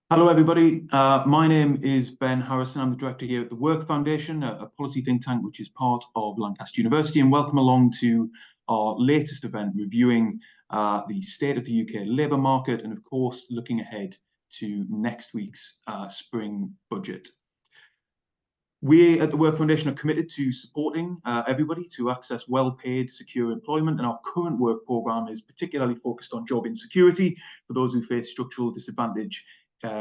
Hello, everybody. My name is Ben Harrison. I'm the director here at the Work Foundation, a policy think tank which is part of Lancaster University. And welcome along to our latest event reviewing the state of the UK labour market and, of course, looking ahead to next week's spring budget. We at the Work Foundation are committed to supporting everybody to access well-paid, secure employment, and our current work programme is particularly focused on job insecurity for those who face structural disadvantage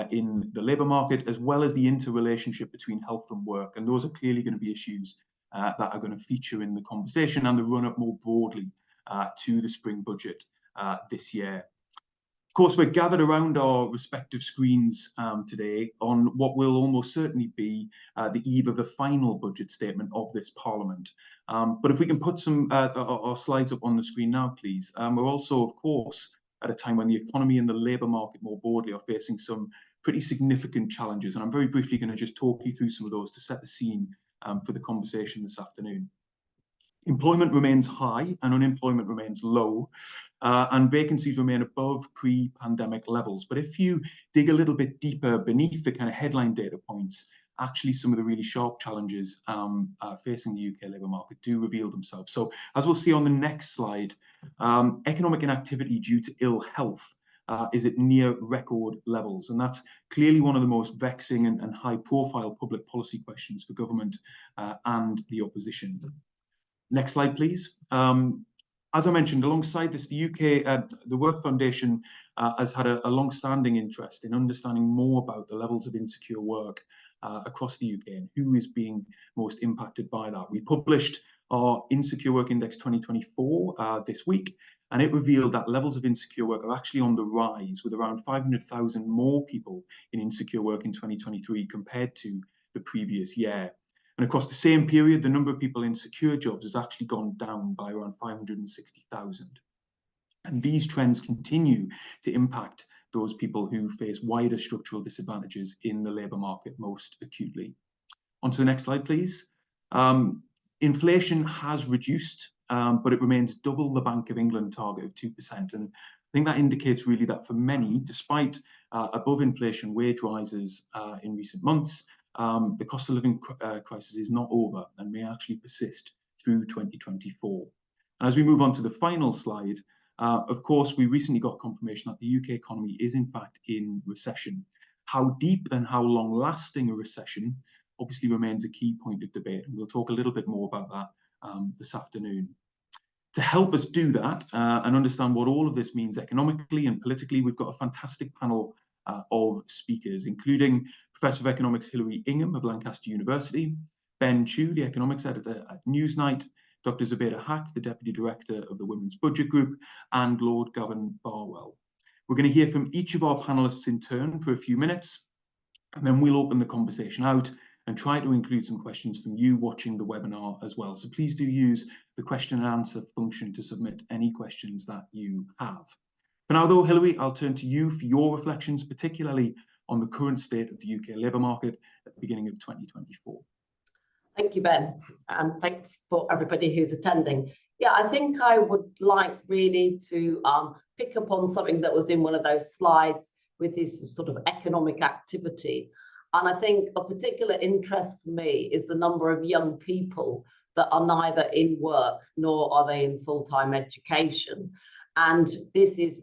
in the labour market, as well as the interrelationship between health and work. And those are clearly going to be issues that are going to feature in the conversation and the run-up more broadly to the spring budget this year. Of course, we're gathered around our respective screens today on what will almost certainly be the eve of the final budget statement of this Parliament. But if we can put some our slides up on the screen now, please. We're also, of course, at a time when the economy and the labour market more broadly are facing some pretty significant challenges. And I'm very briefly going to just talk you through some of those to set the scene for the conversation this afternoon. Employment remains high and unemployment remains low, and vacancies remain above pre-pandemic levels. But if you dig a little bit deeper beneath the kind of headline data points, actually some of the really sharp challenges facing the UK labour market do reveal themselves. So as we'll see on the next slide, economic inactivity due to ill health is at near record levels. And that's clearly one of the most vexing and high-profile public policy questions for government and the opposition. Next slide, please. As I mentioned, alongside this, the UK, the Work Foundation has had a long-standing interest in understanding more about the levels of insecure work across the UK and who is being most impacted by that. We published our Insecure Work Index 2024 this week, and it revealed that levels of insecure work are actually on the rise, with around 500,000 more people in insecure work in 2023 compared to the previous year. And across the same period, the number of people in secure jobs has actually gone down by around 560,000. And these trends continue to impact those people who face wider structural disadvantages in the labour market most acutely. On to the next slide, please. Inflation has reduced, but it remains double the Bank of England target of 2%. And I think that indicates really that for many, despite above inflation wage rises in recent months, the cost of living crisis is not over and may actually persist through 2024. And as we move on to the final slide, of course, we recently got confirmation that the UK economy is in fact in recession. How deep and how long lasting a recession obviously remains a key point of debate. And we'll talk a little bit more about that this afternoon. To help us do that and understand what all of this means economically and politically, we've got a fantastic panel of speakers, including Professor of Economics Hilary Ingham of Lancaster University, Ben Chew, the economics editor at Newsnight, Dr. Zubaida Haque, the Deputy Director of the Women's Budget Group, and Lord Gavin Barwell. We're going to hear from each of our panellists in turn for a few minutes, and then we'll open the conversation out and try to include some questions from you watching the webinar as well. So please do use the question and answer function to submit any questions that you have. For now, though, Hilary, I'll turn to you for your reflections, particularly on the current state of the UK labour market at the beginning of 2024. Thank you, Ben, and thanks for everybody who's attending. Yeah, I think I would like really to pick up on something that was in one of those slides with this sort of economic activity. And I think a particular interest for me is the number of young people that are neither in work nor are they in full-time education. And this is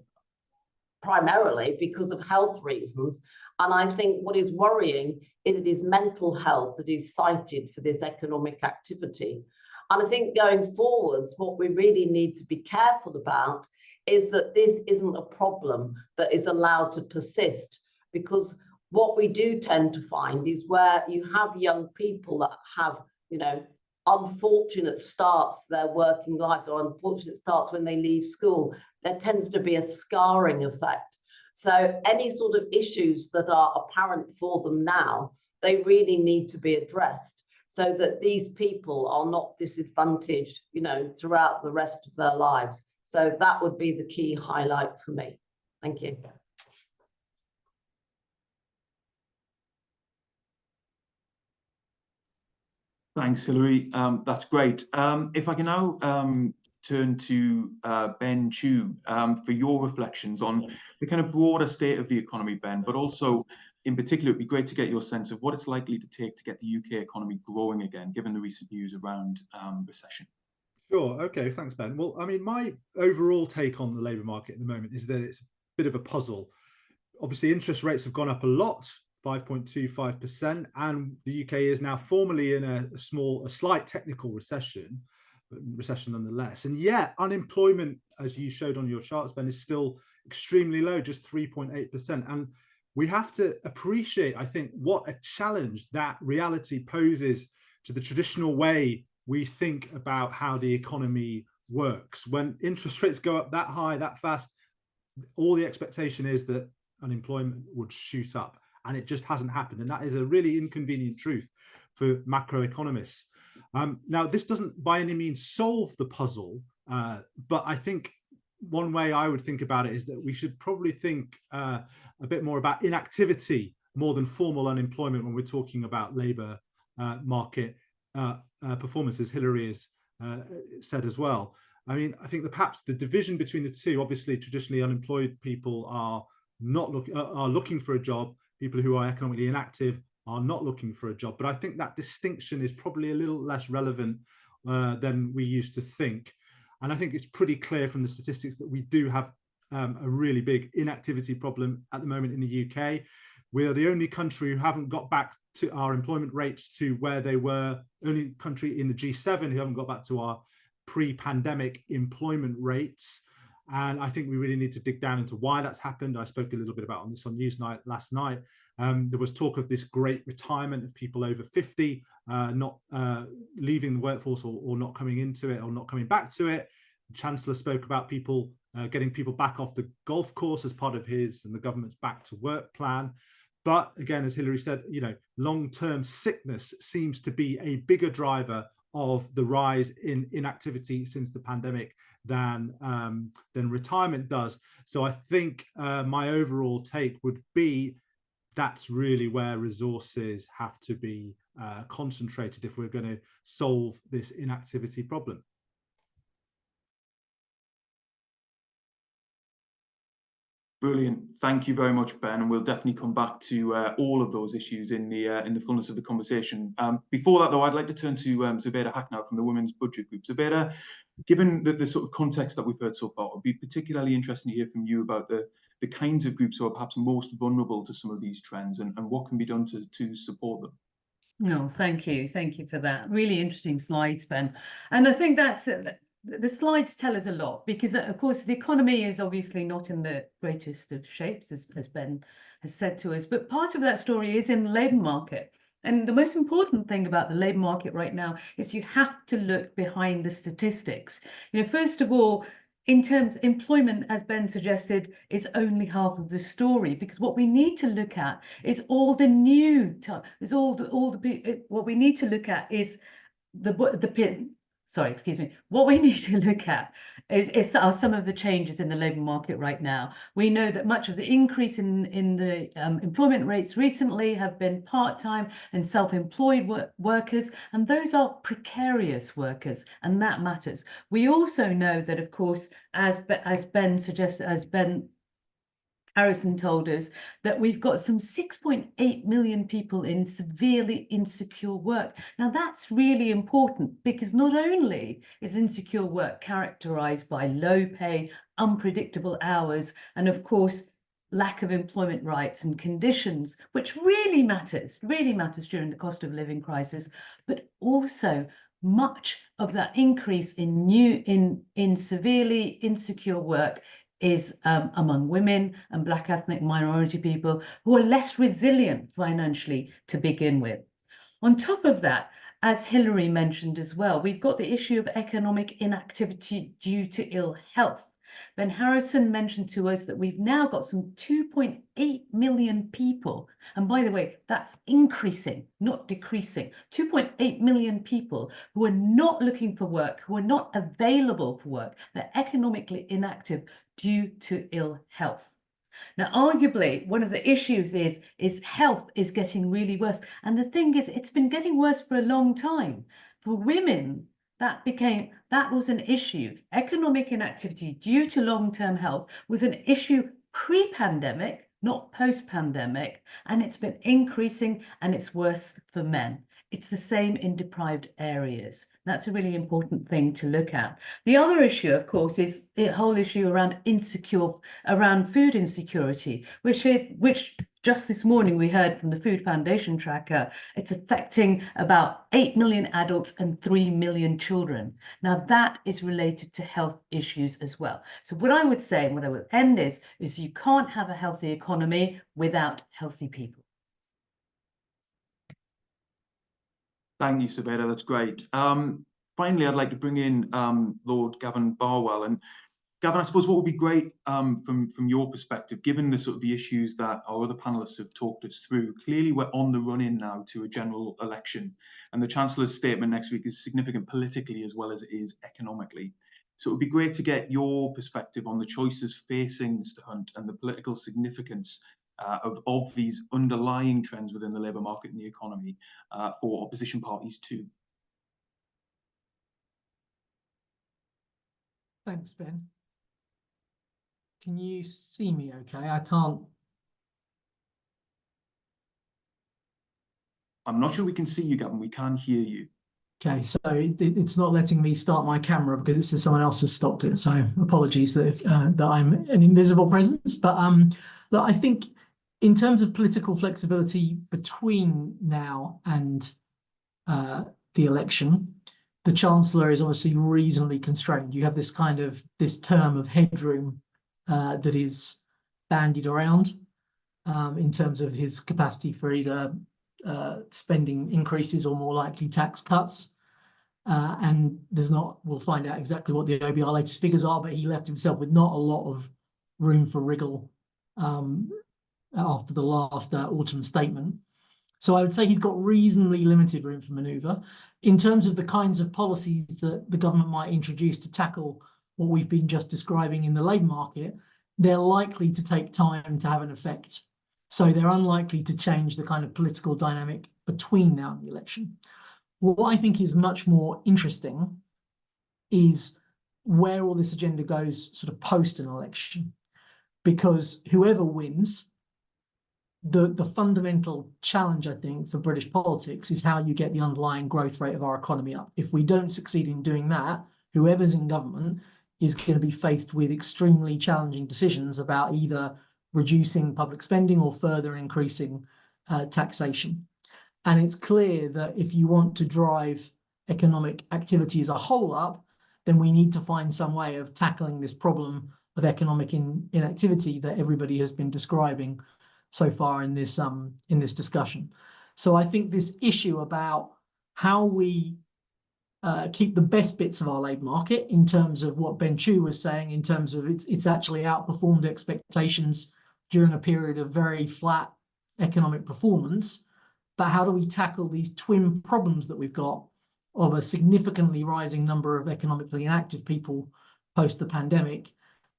primarily because of health reasons. And I think what is worrying is it is mental health that is cited for this economic activity. And I think going forwards, what we really need to be careful about is that this isn't a problem that is allowed to persist, because what we do tend to find is where you have young people that have, unfortunate starts to their working lives or unfortunate starts when they leave school, there tends to be a scarring effect. So any sort of issues that are apparent for them now, they really need to be addressed so that these people are not disadvantaged, throughout the rest of their lives. So that would be the key highlight for me. Thank you. Thanks, Hilary. That's great. If I can now turn to Ben Chew for your reflections on the kind of broader state of the economy, Ben, but also in particular, it'd be great to get your sense of what it's likely to take to get the UK economy growing again, given the recent news around recession. Sure. Okay. Thanks, Ben. Well, I mean, my overall take on the labour market at the moment is that it's a bit of a puzzle. Obviously, interest rates have gone up a lot, 5.25%, and the UK is now formally in a slight technical recession, but recession nonetheless. And yet, unemployment, as you showed on your charts, Ben, is still extremely low, just 3.8%. And we have to appreciate, I think, what a challenge that reality poses to the traditional way we think about how the economy works. When interest rates go up that high, that fast, all the expectation is that unemployment would shoot up, and it just hasn't happened. And that is a really inconvenient truth for macroeconomists. Now, this doesn't by any means solve the puzzle, but I think one way I would think about it is that we should probably think a bit more about inactivity more than formal unemployment when we're talking about labour market performance, as Hilary has said as well. I mean, I think that perhaps the division between the two, obviously traditionally unemployed people are looking for a job. People who are economically inactive are not looking for a job. But I think that distinction is probably a little less relevant than we used to think. And I think it's pretty clear from the statistics that we do have a really big inactivity problem at the moment in the UK. We are the only country who haven't got back to our employment rates to where they were, only country in the G7 who haven't got back to our pre-pandemic employment rates. And I think we really need to dig down into why that's happened. I spoke a little bit about this on Newsnight last night. There was talk of this great retirement of people over 50, not leaving the workforce or not coming into it or not coming back to it. The Chancellor spoke about people getting people back off the golf course as part of his and the government's back to work plan. But again, as Hilary said, long-term sickness seems to be a bigger driver of the rise in inactivity since the pandemic than retirement does. So I think my overall take would be that's really where resources have to be concentrated if we're going to solve this inactivity problem. Brilliant. Thank you very much, Ben. And we'll definitely come back to all of those issues in the fullness of the conversation. Before that, though, I'd like to turn to Zubaida Haque now from the Women's Budget Group. Zubaida, given the sort of context that we've heard so far, it would be particularly interesting to hear from you about the kinds of groups who are perhaps most vulnerable to some of these trends and what can be done to support them. No, thank you. Thank you for that. Really interesting slides, Ben. And I think that's the slides tell us a lot because, of course, the economy is obviously not in the greatest of shapes, as Ben has said to us. But part of that story is in the labour market. And the most important thing about the labour market right now is you have to look behind the statistics. First of all, in terms of employment, as Ben suggested, is only half of the story, because what we need to look at is all the new, what we need to look at is what we need to look at are some of the changes in the labour market right now. We know that much of the increase in the employment rates recently have been part-time and self-employed workers, and those are precarious workers, and that matters. We also know that, of course, as Ben suggested, as Ben Harrison told us, that we've got some 6.8 million people in severely insecure work. Now, that's really important because not only is insecure work characterized by low pay, unpredictable hours, and of course, lack of employment rights and conditions, which really matters during the cost of living crisis, but also much of that increase in severely insecure work is among women and Black ethnic minority people who are less resilient financially to begin with. On top of that, as Hilary mentioned as well, we've got the issue of economic inactivity due to ill health. Ben Harrison mentioned to us that we've now got some 2.8 million people. And by the way, that's increasing, not decreasing. 2.8 million people who are not looking for work, who are not available for work. They're economically inactive due to ill health. Now, arguably, one of the issues is health is getting really worse. And the thing is, it's been getting worse for a long time. For women, that was an issue. Economic inactivity due to long-term health was an issue pre-pandemic, not post-pandemic, and it's been increasing, and it's worse for men. It's the same in deprived areas. That's a really important thing to look at. The other issue, of course, is the whole issue around food insecurity, which just this morning we heard from the Food Foundation tracker. It's affecting about 8 million adults and 3 million children. Now that is related to health issues as well. So what I would say, and what I would end is you can't have a healthy economy without healthy people. Thank you, Zubaida. That's great. Finally, I'd like to bring in Lord Gavin Barwell. And Gavin, I suppose what would be great from your perspective, given the sort of the issues that our other panelists have talked us through, clearly we're on the run-in now to a general election, and the Chancellor's statement next week is significant politically as well as it is economically. So it would be great to get your perspective on the choices facing Mr Hunt and the political significance of these underlying trends within the labour market and the economy for opposition parties too. Thanks, Ben. Can you see me okay? I can't. I'm not sure we can see you, Gavin. We can hear you. Okay, so it's not letting me start my camera because it says someone else has stopped it. So apologies that I'm an invisible presence. But look, I think in terms of political flexibility between now and the election, the Chancellor is obviously reasonably constrained. You have this term of headroom that is bandied around in terms of his capacity for either spending increases or more likely tax cuts. And we'll find out exactly what the OBR latest figures are, but he left himself with not a lot of room for wriggle after the last autumn statement. So I would say he's got reasonably limited room for manoeuvre. In terms of the kinds of policies that the government might introduce to tackle what we've been just describing in the labour market, they're likely to take time to have an effect. So they're unlikely to change the kind of political dynamic between now and the election. What I think is much more interesting is where all this agenda goes sort of post an election, because whoever wins, the fundamental challenge, I think, for British politics is how you get the underlying growth rate of our economy up. If we don't succeed in doing that, whoever's in government is going to be faced with extremely challenging decisions about either reducing public spending or further increasing taxation. And it's clear that if you want to drive economic activity as a whole up, then we need to find some way of tackling this problem of economic inactivity that everybody has been describing so far in this discussion. So I think this issue about how we keep the best bits of our labour market, in terms of what Ben Chu was saying, in terms of it's actually outperformed expectations during a period of very flat economic performance. But how do we tackle these twin problems that we've got of a significantly rising number of economically inactive people post the pandemic,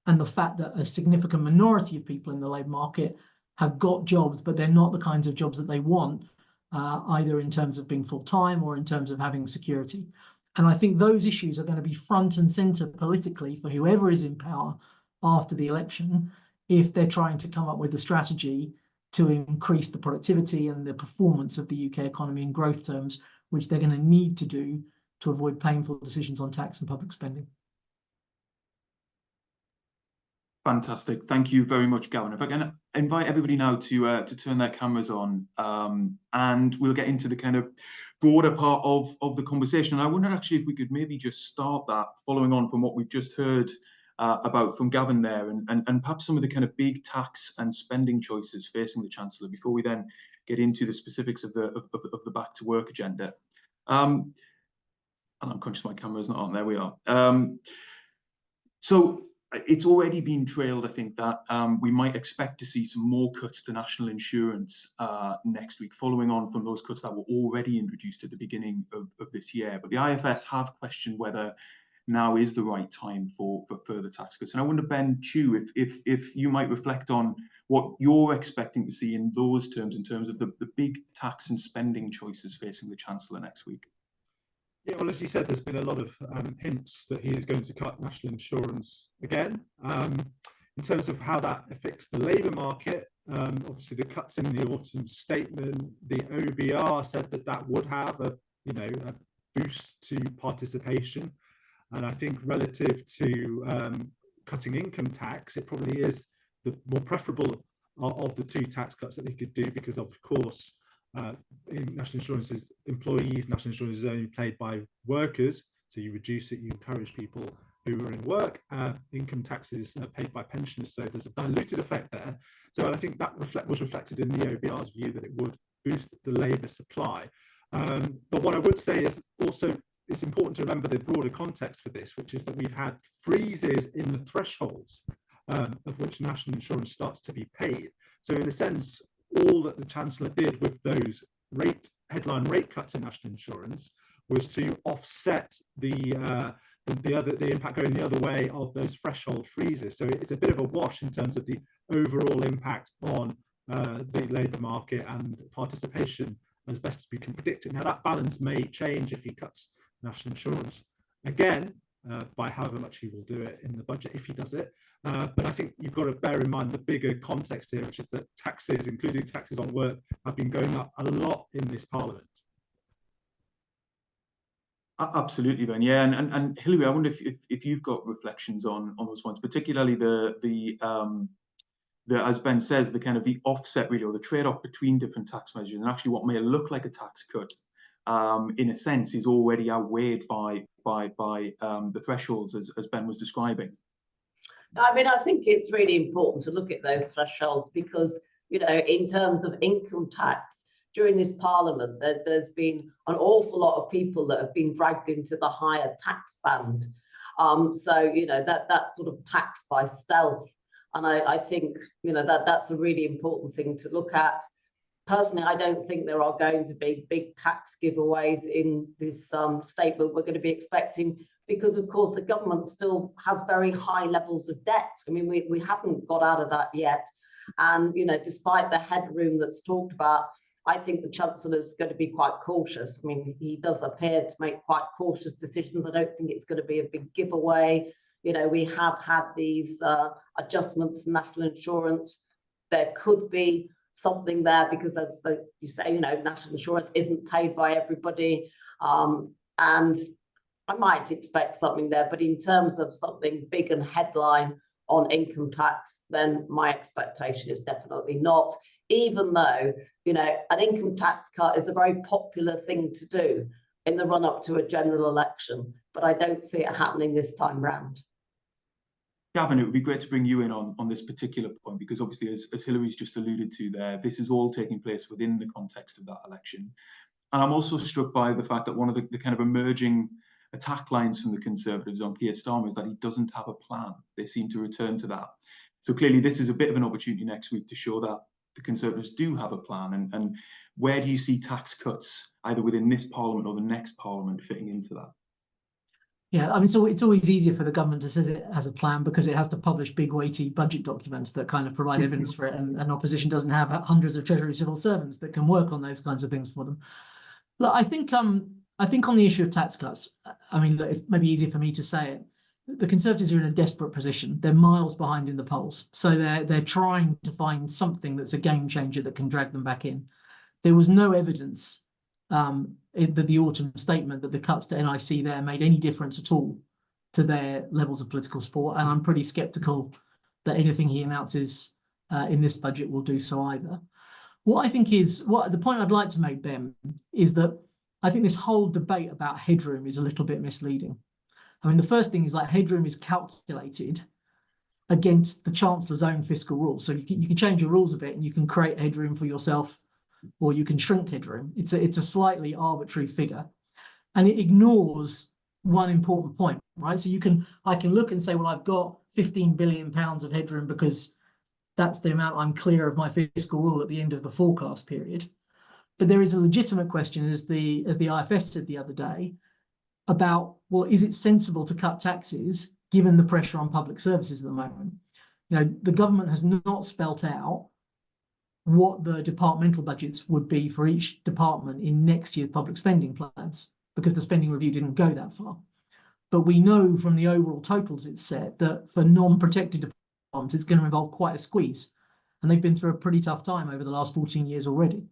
and the fact that a significant minority of people in the labour market have got jobs, but they're not the kinds of jobs that they want, either in terms of being full-time or in terms of having security. And I think those issues are going to be front and centre politically for whoever is in power after the election, if they're trying to come up with a strategy to increase the productivity and the performance of the UK economy in growth terms, which they're going to need to do to avoid painful decisions on tax and public spending. Fantastic. Thank you very much, Gavin. If I can invite everybody now to turn their cameras on, and we'll get into the kind of broader part of the conversation. And I wonder actually if we could maybe just start that following on from what we've just heard about from Gavin there, and perhaps some of the kind of big tax and spending choices facing the Chancellor before we then get into the specifics of the back to work agenda. And I'm conscious my camera's not on. There we are. So it's already been trailed, I think, that we might expect to see some more cuts to national insurance next week, following on from those cuts that were already introduced at the beginning of this year. But the IFS have questioned whether now is the right time for further tax cuts. And I wonder, Ben Chu, if you might reflect on what you're expecting to see in those terms, in terms of the big tax and spending choices facing the Chancellor next week. Yeah, well, as you said, there's been a lot of hints that he is going to cut national insurance again. In terms of how that affects the labour market, Obviously, the cuts in the autumn statement, the OBR said that that would have a boost to participation, and I think relative to cutting income tax, it probably is the more preferable of the two tax cuts that they could do, because of course in national insurance is employees, national insurance is only paid by workers, so you reduce it, you encourage people who are in work. Income tax is paid by pensioners, so there's a diluted effect there. So I think that was reflected in the OBR's view that it would boost the labour supply. But what I would say is also it's important to remember the broader context for this, which is that we've had freezes in the thresholds of which national insurance starts to be paid. So in a sense, all that the Chancellor did with those headline rate cuts in national insurance was to offset the impact going the other way of those threshold freezes. So it's a bit of a wash in terms of the overall impact on the labour market and participation as best as we can predict it. Now that balance may change if he cuts national insurance again by however much he will do it in the budget, if he does it. But I think you've got to bear in mind the bigger context here, which is that taxes, including taxes on work, have been going up a lot in this Parliament. Absolutely, Ben. Yeah, and Hilary, I wonder if you've got reflections on those points, particularly the as Ben says, the kind of the offset really, or the trade-off between different tax measures, and actually what may look like a tax cut, in a sense, is already outweighed by the thresholds as Ben was describing. I mean, I think it's really important to look at those thresholds because, in terms of income tax, during this Parliament, there's been an awful lot of people that have been dragged into the higher tax band. So, that's sort of tax by stealth. And I think, that's a really important thing to look at. Personally, I don't think there are going to be big tax giveaways in this statement we're going to be expecting, because, of course, the government still has very high levels of debt. I mean, we haven't got out of that yet. And, despite the headroom that's talked about, I think the Chancellor's going to be quite cautious. I mean, he does appear to make quite cautious decisions. I don't think it's going to be a big giveaway. We have had these adjustments to national insurance. There could be something there because, as you say, national insurance isn't paid by everybody. And I might expect something there. But in terms of something big and headline on income tax, then my expectation is definitely not. Even though, an income tax cut is a very popular thing to do in the run-up to a general election, but I don't see it happening this time round. Gavin, it would be great to bring you in on this particular point, because obviously, as Hilary's just alluded to there, this is all taking place within the context of that election. And I'm also struck by the fact that one of the kind of emerging attack lines from the Conservatives on Keir Starmer is that he doesn't have a plan. They seem to return to that. So clearly, this is a bit of an opportunity next week to show that the Conservatives do have a plan. And where do you see tax cuts, either within this Parliament or the next Parliament, fitting into that? Yeah, I mean, so it's always easier for the government to say it has a plan because it has to publish big, weighty budget documents that kind of provide evidence for it, and opposition doesn't have hundreds of Treasury civil servants that can work on those kinds of things for them. Look, I think on the issue of tax cuts, I mean, look, it's maybe easier for me to say it. The Conservatives are in a desperate position. They're miles behind in the polls, so they're trying to find something that's a game changer that can drag them back in. There was no evidence in the autumn statement that the cuts to NIC there made any difference at all to their levels of political support, and I'm pretty sceptical that anything he announces in this budget will do so either. The point I'd like to make, Ben, is that I think this whole debate about headroom is a little bit misleading. I mean, the first thing is, like, headroom is calculated against the Chancellor's own fiscal rules. So you can change your rules a bit and you can create headroom for yourself, or you can shrink headroom. It's a slightly arbitrary figure, and it ignores one important point, right? So I can look and say, well, I've got £15 billion of headroom because that's the amount I'm clear of my fiscal rule at the end of the forecast period. But there is a legitimate question, as the IFS said the other day, about, well, is it sensible to cut taxes given the pressure on public services at the moment? The government has not spelt out what the departmental budgets would be for each department in next year's public spending plans, because the spending review didn't go that far. But we know from the overall totals it's set that for non-protected departments, it's going to involve quite a squeeze. and they've been through a pretty tough time over the last 14 years already.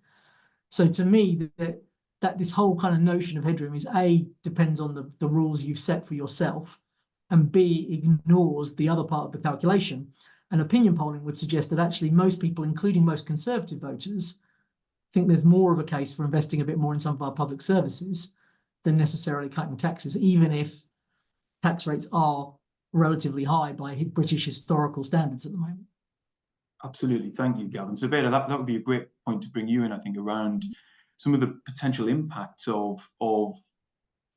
So to me, that this whole kind of notion of headroom is A, depends on the rules you've set for yourself, and B, ignores the other part of the calculation. And opinion polling would suggest that actually most people, including most Conservative voters, think there's more of a case for investing a bit more in some of our public services than necessarily cutting taxes, even if tax rates are relatively high by British historical standards at the moment. Absolutely. Thank you, Gavin. Zubaida, that would be a great point to bring you in, I think, around some of the potential impacts of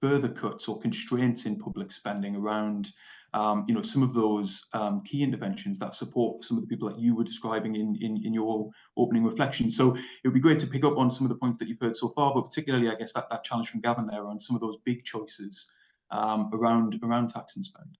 further cuts or constraints in public spending around some of those key interventions that support some of the people that you were describing in your opening reflection. So it would be great to pick up on some of the points that you've heard so far, but particularly, I guess, that challenge from Gavin there on some of those big choices around tax and spend.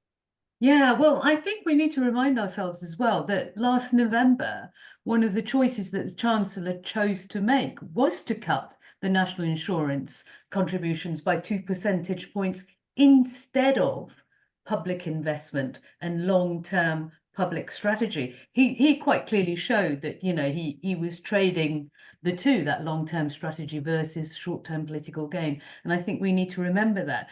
Yeah, well, I think we need to remind ourselves as well that last November, one of the choices that the Chancellor chose to make was to cut the national insurance contributions by 2 percentage points instead of public investment and long-term public strategy. He quite clearly showed that, he was trading the two, that long-term strategy versus short-term political gain. And I think we need to remember that.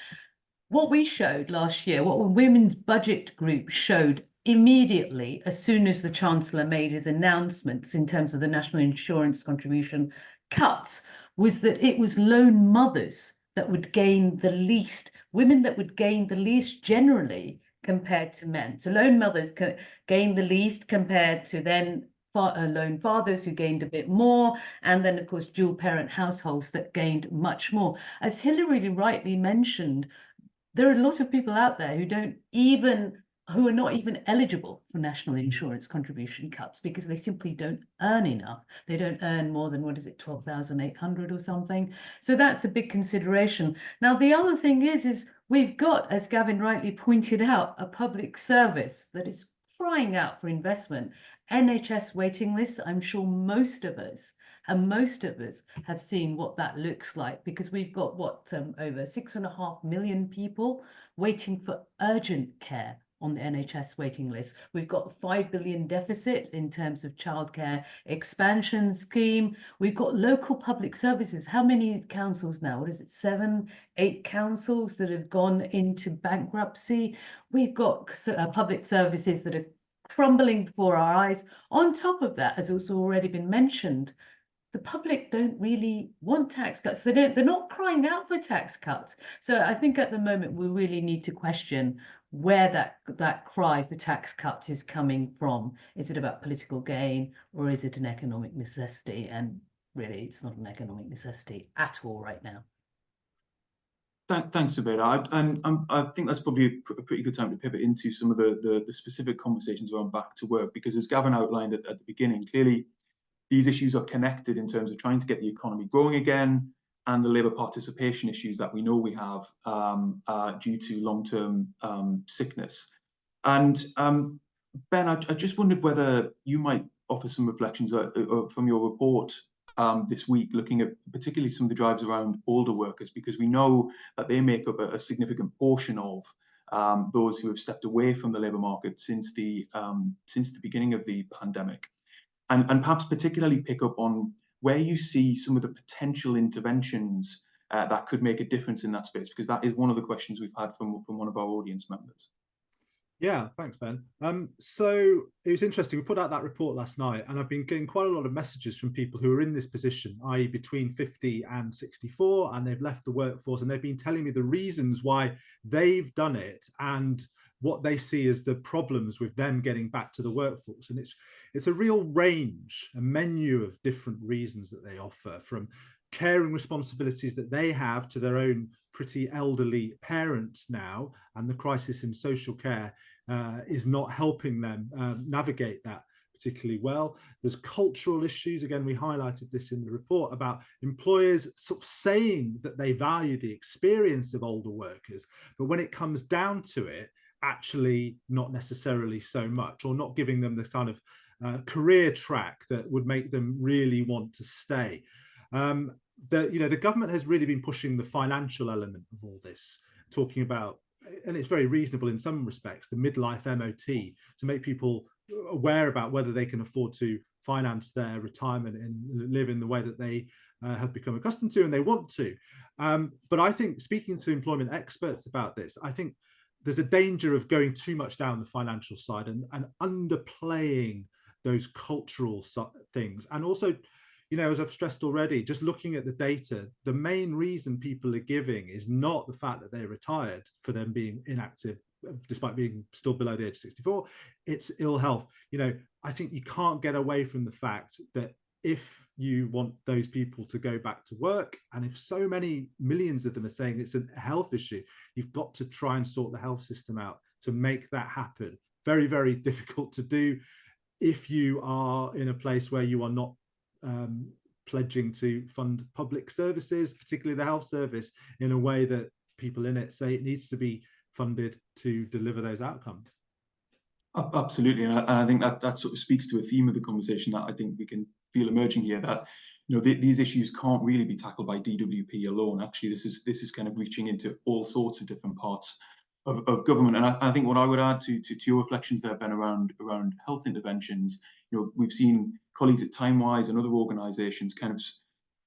What we showed last year, what the Women's Budget Group showed immediately as soon as the Chancellor made his announcements in terms of the national insurance contribution cuts, was that it was lone mothers that would gain the least, women that would gain the least generally compared to men. So lone mothers gain the least compared to then lone fathers who gained a bit more, and then of course dual parent households that gained much more. As Hilary rightly mentioned, there are a lot of people out there who are not even eligible for national insurance contribution cuts because they simply don't earn enough. They don't earn more than, 12,800 or something. So that's a big consideration. Now, the other thing is we've got, as Gavin rightly pointed out, a public service that is crying out for investment. NHS waiting lists, I'm sure most of us have seen what that looks like, because we've got over 6.5 million people waiting for urgent care on the NHS waiting list. We've got a 5 billion deficit in terms of childcare expansion scheme. We've got local public services. How many councils now? 7, 8 councils that have gone into bankruptcy. We've got public services that are crumbling before our eyes. On top of that, as it's already been mentioned, the public don't really want tax cuts. They're not crying out for tax cuts. So I think at the moment we really need to question where that cry for tax cuts is coming from. Is it about political gain, or is it an economic necessity? And really, it's not an economic necessity at all right now. Thanks, Zubaida. And I think that's probably a pretty good time to pivot into some of the specific conversations around back to work, because as Gavin outlined at the beginning, clearly these issues are connected in terms of trying to get the economy growing again, and the labour participation issues that we know we have due to long-term sickness. And Ben, I just wondered whether you might offer some reflections from your report this week, looking at particularly some of the drives around older workers, because we know that they make up a significant portion of those who have stepped away from the labour market since the beginning of the pandemic. And perhaps particularly pick up on where you see some of the potential interventions that could make a difference in that space, because that is one of the questions we've had from one of our audience members. Yeah, thanks, Ben. So it was interesting. We put out that report last night, and I've been getting quite a lot of messages from people who are in this position, i.e. between 50 and 64, and they've left the workforce, and they've been telling me the reasons why they've done it and what they see as the problems with them getting back to the workforce. And it's a real range, a menu of different reasons that they offer, from caring responsibilities that they have to their own pretty elderly parents now, and the crisis in social care is not helping them navigate that particularly well. There's cultural issues. Again, we highlighted this in the report about employers sort of saying that they value the experience of older workers, but when it comes down to it, actually not necessarily so much, or not giving them the kind of career track that would make them really want to stay. The government has really been pushing the financial element of all this, talking about, and it's very reasonable in some respects, the midlife MOT, to make people aware about whether they can afford to finance their retirement and live in the way that they have become accustomed to and they want to. But I think, speaking to employment experts about this, I think there's a danger of going too much down the financial side and underplaying those cultural things. And also, you know, as I've stressed already, just looking at the data, the main reason people are giving is not the fact that they're retired for them being inactive, despite being still below the age of 64, it's ill health. You know, I think you can't get away from the fact that if you want those people to go back to work, and if so many millions of them are saying it's a health issue, you've got to try and sort the health system out to make that happen. Very, very difficult to do if you are in a place where you are not pledging to fund public services, particularly the health service, in a way that people in it say it needs to be funded to deliver those outcomes. Absolutely, and I think that sort of speaks to a theme of the conversation that I think we can feel emerging here, that, you know, these issues can't really be tackled by DWP alone. Actually, this is kind of reaching into all sorts of different parts of government. And I think what I would add to your reflections there, Ben, around health interventions, you know, we've seen colleagues at TimeWise and other organisations kind of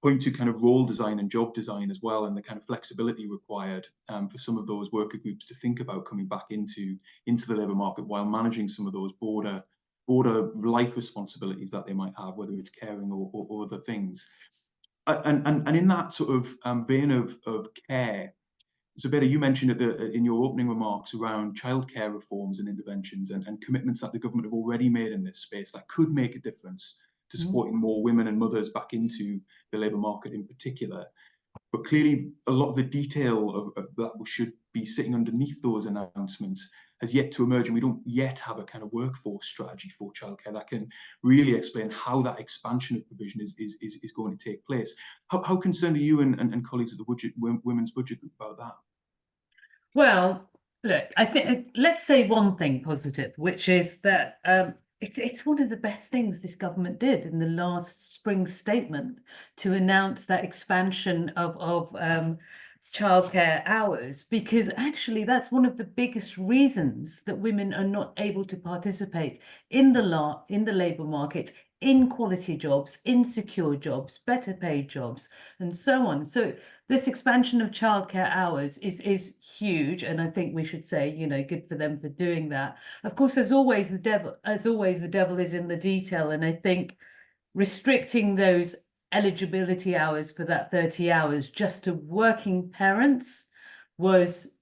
point to kind of role design and job design as well, and the kind of flexibility required for some of those worker groups to think about coming back into the labour market while managing some of those broader life responsibilities that they might have, whether it's caring or other things. And in that sort of vein of care, Zubaida, you mentioned in your opening remarks around childcare reforms and interventions and commitments that the government have already made in this space that could make a difference to supporting more women and mothers back into the labour market in particular. But clearly, a lot of the detail of that should be sitting underneath those announcements has yet to emerge, and we don't yet have a kind of workforce strategy for childcare that can really explain how that expansion of provision is going to take place. How concerned are you and colleagues at the Women's Budget Group about that? Well, look, I think let's say one thing positive, which is that it's one of the best things this government did in the last spring statement to announce that expansion of childcare hours, because actually that's one of the biggest reasons that women are not able to participate in the labour market, in quality jobs, in secure jobs, better paid jobs, and so on. So this expansion of childcare hours is huge, and I think we should say, you know, good for them for doing that. Of course, as always, the devil is in the detail, and I think restricting those eligibility hours for that 30 hours just to working parents was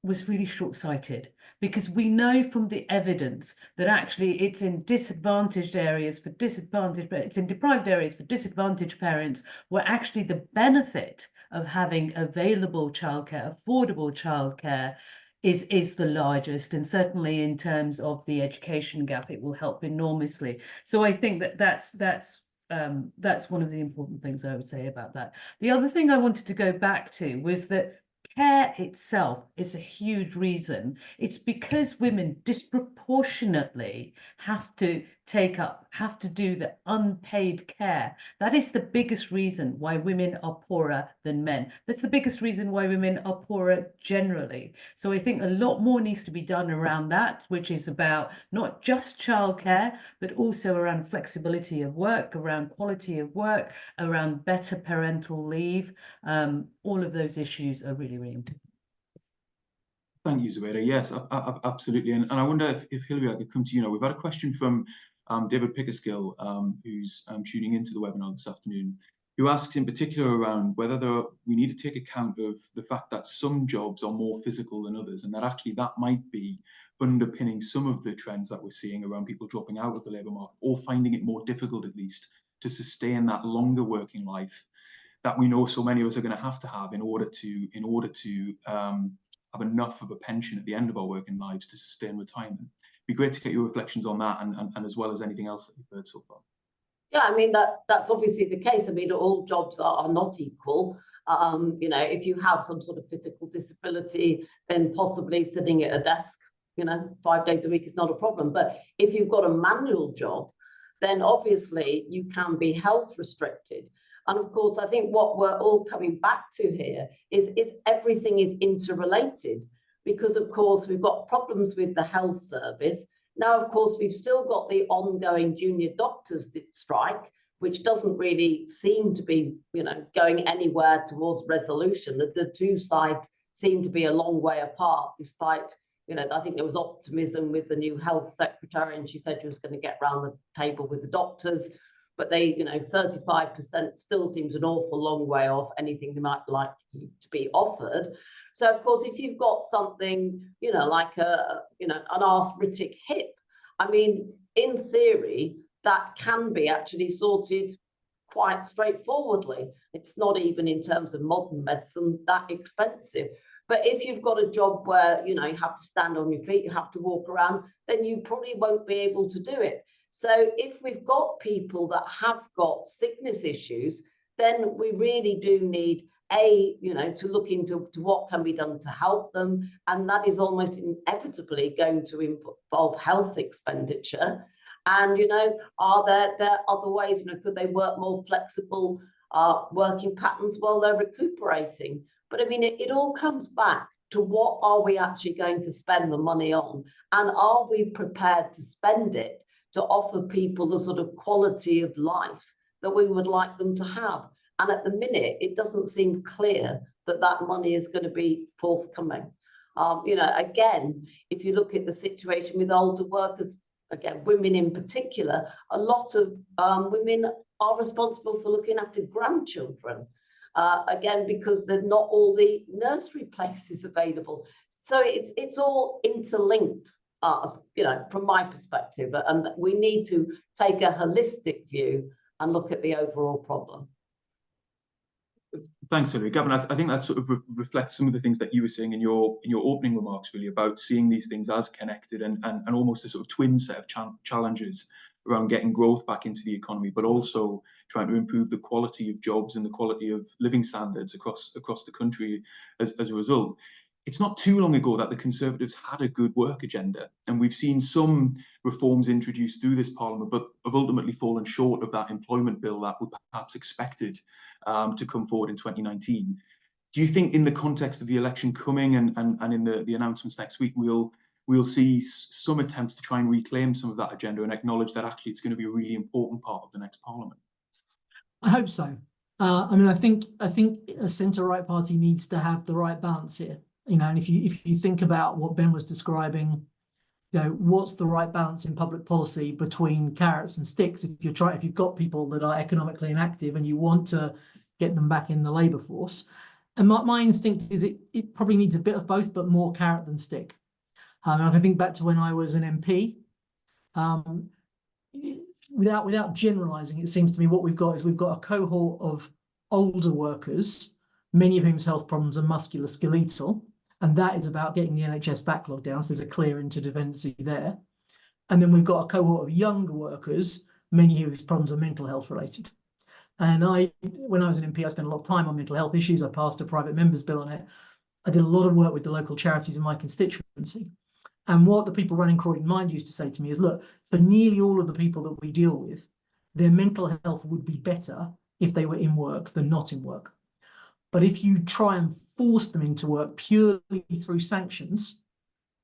really short-sighted, because we know from the evidence that actually it's in disadvantaged areas for it's in deprived areas for disadvantaged parents where actually the benefit of having available childcare, affordable childcare, is the largest, and certainly in terms of the education gap, it will help enormously. So I think that's one of the important things I would say about that. The other thing I wanted to go back to was that care itself is a huge reason. It's because women disproportionately have to do the unpaid care. That is the biggest reason why women are poorer than men. That's the biggest reason why women are poorer generally. So I think a lot more needs to be done around that, which is about not just childcare, but also around flexibility of work, around quality of work, around better parental leave. All of those issues are really, really important. Thank you, Zubaida. Yes, absolutely. And I wonder if Hilary, I could come to you now. We've had a question from David Pickerskill, who's tuning into the webinar this afternoon, who asks in particular around whether we need to take account of the fact that some jobs are more physical than others, and that actually that might be underpinning some of the trends that we're seeing around people dropping out of the labour market, or finding it more difficult, at least, to sustain that longer working life that we know so many of us are going to have in order to have enough of a pension at the end of our working lives to sustain retirement. It'd be great to get your reflections on that, and as well as anything else that you've heard so far. Yeah, I mean, that's obviously the case. I mean, all jobs are not equal. You know, if you have some sort of physical disability, then possibly sitting at a desk, you know, 5 days a week is not a problem. But if you've got a manual job, then obviously you can be health restricted. And of course, I think what we're all coming back to here is everything is interrelated, because of course we've got problems with the health service. Now, of course, we've still got the ongoing junior doctors strike, which doesn't really seem to be, going anywhere towards resolution. The two sides seem to be a long way apart, despite, I think there was optimism with the new health secretary, and she said she was going to get round the table with the doctors. But they, 35% still seems an awful long way off anything they might like to be offered. So, of course, if you've got something, like an arthritic hip, I mean, in theory, that can be actually sorted quite straightforwardly. It's not even in terms of modern medicine that expensive. But if you've got a job where, you have to stand on your feet, you have to walk around, then you probably won't be able to do it. So if we've got people that have got sickness issues, then we really do need to look into what can be done to help them. And that is almost inevitably going to involve health expenditure. And, are there other ways, could they work more flexible working patterns while they're recuperating? But I mean, it all comes back to what are we actually going to spend the money on? And are we prepared to spend it to offer people the sort of quality of life that we would like them to have? And at the minute, it doesn't seem clear that that money is going to be forthcoming. Again, if you look at the situation with older workers, again, women in particular, a lot of women are responsible for looking after grandchildren, again, because there's not all the nursery places available. So it's all interlinked. From my perspective, and we need to take a holistic view and look at the overall problem. Thanks, Hilary. Gavin, I think that sort of reflects some of the things that you were saying in your opening remarks, really, about seeing these things as connected and almost a sort of twin set of challenges around getting growth back into the economy, but also trying to improve the quality of jobs and the quality of living standards across the country as a result. It's not too long ago that the Conservatives had a good work agenda, and we've seen some reforms introduced through this Parliament, but have ultimately fallen short of that employment bill that we perhaps expected to come forward in 2019. Do you think, in the context of the election coming and in the announcements next week, we'll see some attempts to try and reclaim some of that agenda and acknowledge that actually it's going to be a really important part of the next Parliament? I hope so. I think a centre-right party needs to have the right balance here. And if you think about what Ben was describing, what's the right balance in public policy between carrots and sticks? If you've got people that are economically inactive and you want to get them back in the labour force, and my instinct is it probably needs a bit of both, but more carrot than stick. I think back to when I was an MP. Without generalising, it seems to me what we've got a cohort of older workers, many of whom's health problems are musculoskeletal, and that is about getting the NHS backlog down. So there's a clear interdependency there. And then we've got a cohort of younger workers, many whose problems are mental health related. And when I was an MP, I spent a lot of time on mental health issues. I passed a private member's bill on it. I did a lot of work with the local charities in my constituency. And what the people running Croydon Mind used to say to me is, look, for nearly all of the people that we deal with, their mental health would be better if they were in work than not in work. But if you try and force them into work purely through sanctions,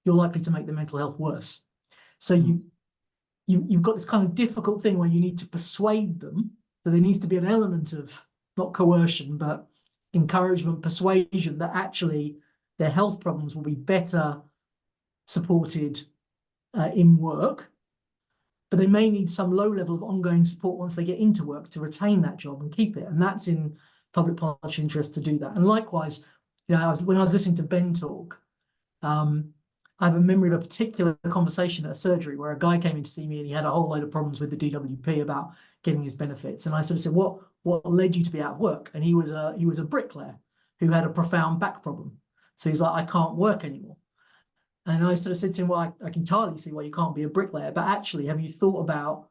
you're likely to make their mental health worse. So you've got this kind of difficult thing where you need to persuade them. So there needs to be an element of not coercion, but encouragement, persuasion that actually their health problems will be better supported in work, but they may need some low level of ongoing support once they get into work to retain that job and keep it. And that's in public policy interest to do that. And likewise, when I was listening to Ben talk, I have a memory of a particular conversation at a surgery where a guy came in to see me and he had a whole load of problems with the DWP about getting his benefits. And I sort of said, what led you to be out of work? And he was a bricklayer who had a profound back problem. So he's like, I can't work anymore. And I sort of said to him, well, I can entirely see why you can't be a bricklayer, but actually, have you thought about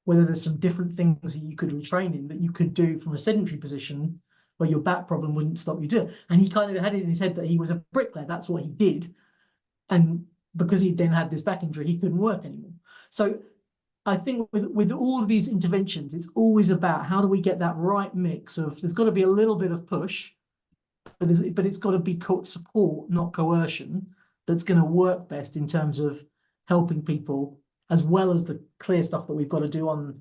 whether there's some different things that you could retrain in that you could do from a sedentary position where your back problem wouldn't stop you doing it? And he kind of had it in his head that he was a bricklayer. That's what he did. And because he then had this back injury, he couldn't work anymore. So I think with all of these interventions, it's always about how do we get that right mix of, there's got to be a little bit of push, but it's got to be support, not coercion, that's going to work best in terms of helping people, as well as the clear stuff that we've got to do on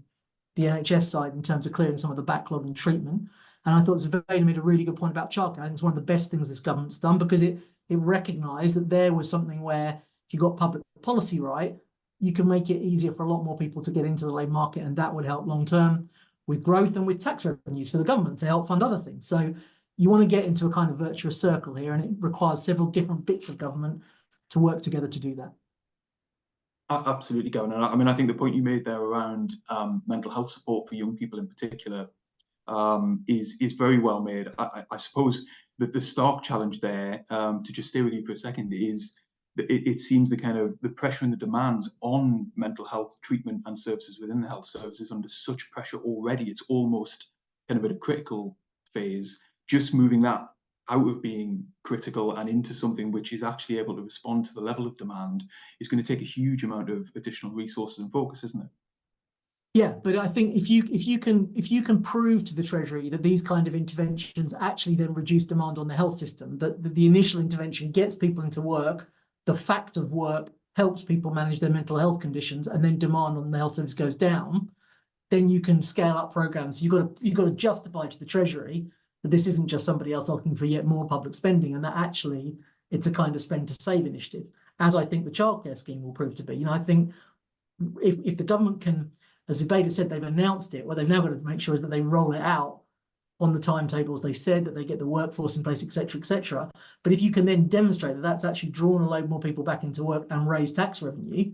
the NHS side in terms of clearing some of the backlog and treatment. And I thought Zubaida made a really good point about childcare. I think it's one of the best things this government's done, because it recognised that there was something where if you got public policy right, you can make it easier for a lot more people to get into the labour market, and that would help long term with growth and with tax revenues for the government to help fund other things. So you want to get into a kind of virtuous circle here, and it requires several different bits of government to work together to do that. Absolutely, Gavin. And I mean, I think the point you made there around mental health support for young people in particular is very well made. I suppose that the stark challenge there, to just stay with you for a second, is that it seems the pressure and the demands on mental health treatment and services within the health services under such pressure already. It's almost kind of at a critical phase. Just moving that out of being critical and into something which is actually able to respond to the level of demand is going to take a huge amount of additional resources and focus, isn't it? Yeah, but I think if you can prove to the Treasury that these kind of interventions actually then reduce demand on the health system, that the initial intervention gets people into work, the fact of work helps people manage their mental health conditions, and then demand on the health service goes down, then you can scale up programs. You've got to justify to the Treasury that this isn't just somebody else looking for yet more public spending, and that actually it's a kind of spend to save initiative, as I think the childcare scheme will prove to be. I think if the government can, as Zubaida said, they've announced it, what they've now got to make sure is that they roll it out on the timetables they said, that they get the workforce in place, etc., etc. But if you can then demonstrate that that's actually drawn a load more people back into work and raise tax revenue,